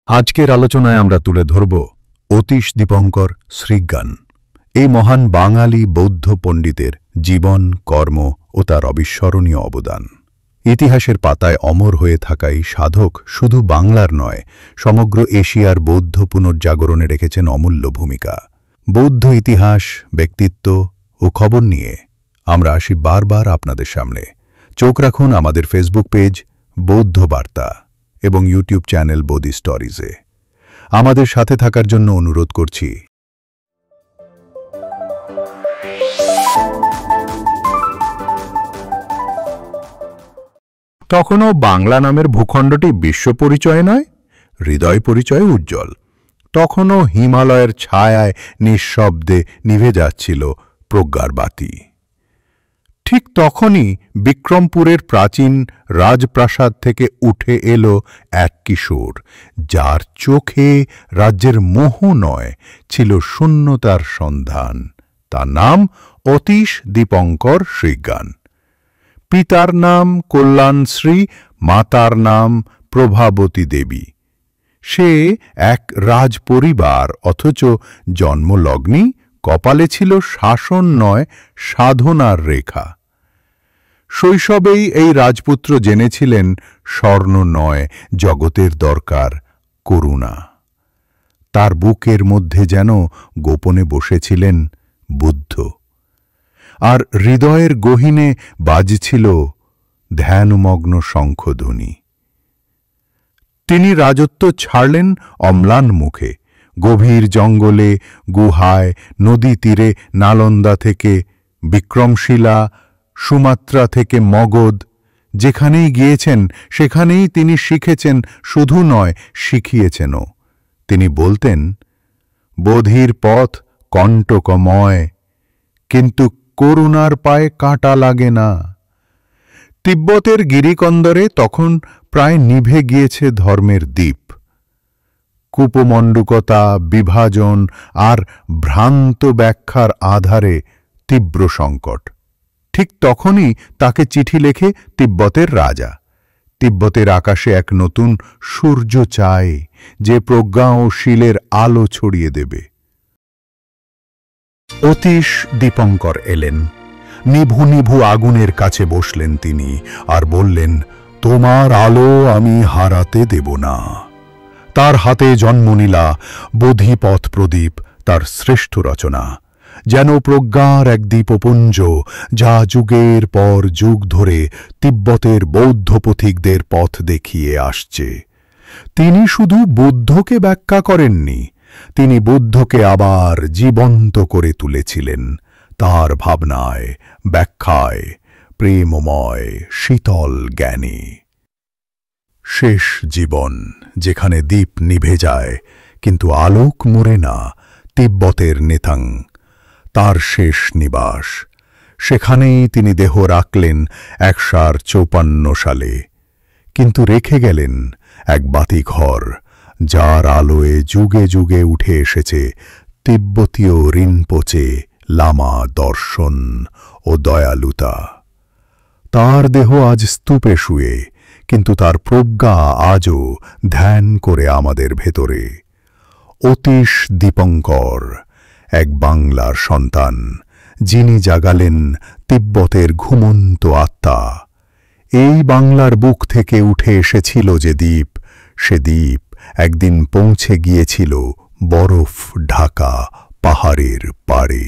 আজকের আলোচনায় আমরা তুলে ধরব অতীশ দীপঙ্কর শ্রীজ্ঞান, এই মহান বাঙালি বৌদ্ধ পণ্ডিতের জীবন, কর্ম ও তার অবিস্মরণীয় অবদান। ইতিহাসের পাতায় অমর হয়ে থাকাই সাধক শুধু বাংলার নয়, সমগ্র এশিয়ার বৌদ্ধ পুনর্জাগরণে রেখেছেন অমূল্য ভূমিকা। বৌদ্ধ ইতিহাস, ব্যক্তিত্ব ও খবর নিয়ে আমরা আসি বারবার আপনাদের সামনে। চোখ রাখুন আমাদের ফেসবুক পেজ বৌদ্ধ বার্তা এবং ইউটিউব চ্যানেল বোধি স্টোরিজে। আমাদের সাথে থাকার জন্য অনুরোধ করছি। তখনও বাংলা নামের ভূখণ্ডটি বিশ্ব পরিচয় নয়, হৃদয় পরিচয়ে উজ্জ্বল। তখনও হিমালয়ের ছায়ায় নিঃশব্দে নিভে যাচ্ছিল প্রজ্ঞার বাতি। ঠিক তখনই বিক্রমপুরের প্রাচীন রাজপ্রাসাদ থেকে উঠে এলো এক কিশোর, যার চোখে রাজ্যের মোহ নয়, ছিল শূন্যতার সন্ধান। তার নাম অতীশ দীপঙ্কর শ্রীজ্ঞান। পিতার নাম কল্যাণশ্রী, মাতার নাম প্রভাবতী দেবী। সে এক রাজপরিবার, অথচ জন্মলগ্নেই কপালে ছিল শাসন নয়, সাধনার রেখা। শৈশবেই এই রাজপুত্র জেনেছিলেন স্বর্ণ নয়, জগতের দরকার করুণা। তার বুকের মধ্যে যেন গোপনে বসেছিলেন বুদ্ধ, আর হৃদয়ের গহীনে বাজছিল ধ্যানমগ্ন শঙ্খধ্বনি। তিনি রাজত্ব ছাড়লেন অম্লান মুখে, গভীর জঙ্গলে, গুহায়, নদী তীরে, নালন্দা থেকে বিক্রমশিলা, সুমাত্রা থেকে মগধ। যেখানেই গিয়েছেন সেখানেই তিনি শিখেছেন, শুধু নয় শিখিয়েছেনও। তিনি বলতেন, বোধির পথ কণ্টকময়, কিন্তু করুণার পায়ে কাঁটা লাগে না। তিব্বতের গিরিকন্দরে তখন প্রায় নিভে গিয়েছে ধর্মের দীপ। কূপমণ্ডুকতা, বিভাজন আর ভ্রান্ত ব্যাখ্যার আধারে তীব্র সংকট। ঠিক তখনই তাকে চিঠি লেখে তিব্বতের রাজা। তিব্বতের আকাশে এক নতুন সূর্য চায়, যে প্রজ্ঞা ও শীলের আলো ছড়িয়ে দেবে। অতীশ দীপঙ্কর এলেন। নিভু নিভু আগুনের কাছে বসলেন তিনি, আর বললেন, তোমার আলো আমি হারাতে দেব না। তার হাতে জন্ম নিলা বোধিপথ প্রদীপ, তার শ্রেষ্ঠ রচনা, যেন প্রজ্ঞার এক দ্বীপপুঞ্জ, যা যুগের পর যুগ ধরে তিব্বতের বৌদ্ধ পথিকদের পথ দেখিয়ে আসছে। তিনি শুধু বুদ্ধকে ব্যাখ্যা করেননি, তিনি বুদ্ধকে আবার জীবন্ত করে তুলেছিলেন। তার ভাবনায়, ব্যাখ্যায় প্রেমময় শীতল জ্ঞানী। শেষ জীবন, যেখানে দীপ নিভে যায় কিন্তু আলোক মরে না, তিব্বতের নেতাং, তার শেষ নিবাস। সেখানেই তিনি দেহ রাখলেন ১৫৪ সালে, কিন্তু রেখে গেলেন এক বাতিঘর, যার আলোয় যুগে যুগে উঠে এসেছে তিব্বতীয় রিনপোচে, লামা দর্শন ও দয়ালুতা। তার দেহ আজ স্তূপে শুয়ে, কিন্তু তার প্রজ্ঞা আজও ধ্যান করে আমাদের ভেতরে। অতীশ দীপঙ্কর, এক বাংলার সন্তান, যিনি জাগালেন তিব্বতের ঘুমন্ত আত্মা। এই বাংলার বুক থেকে উঠে এসেছিল যে দ্বীপ, সে দ্বীপ একদিন পৌঁছে গিয়েছিল বরফ ঢাকা পাহাড়ের পাড়ে।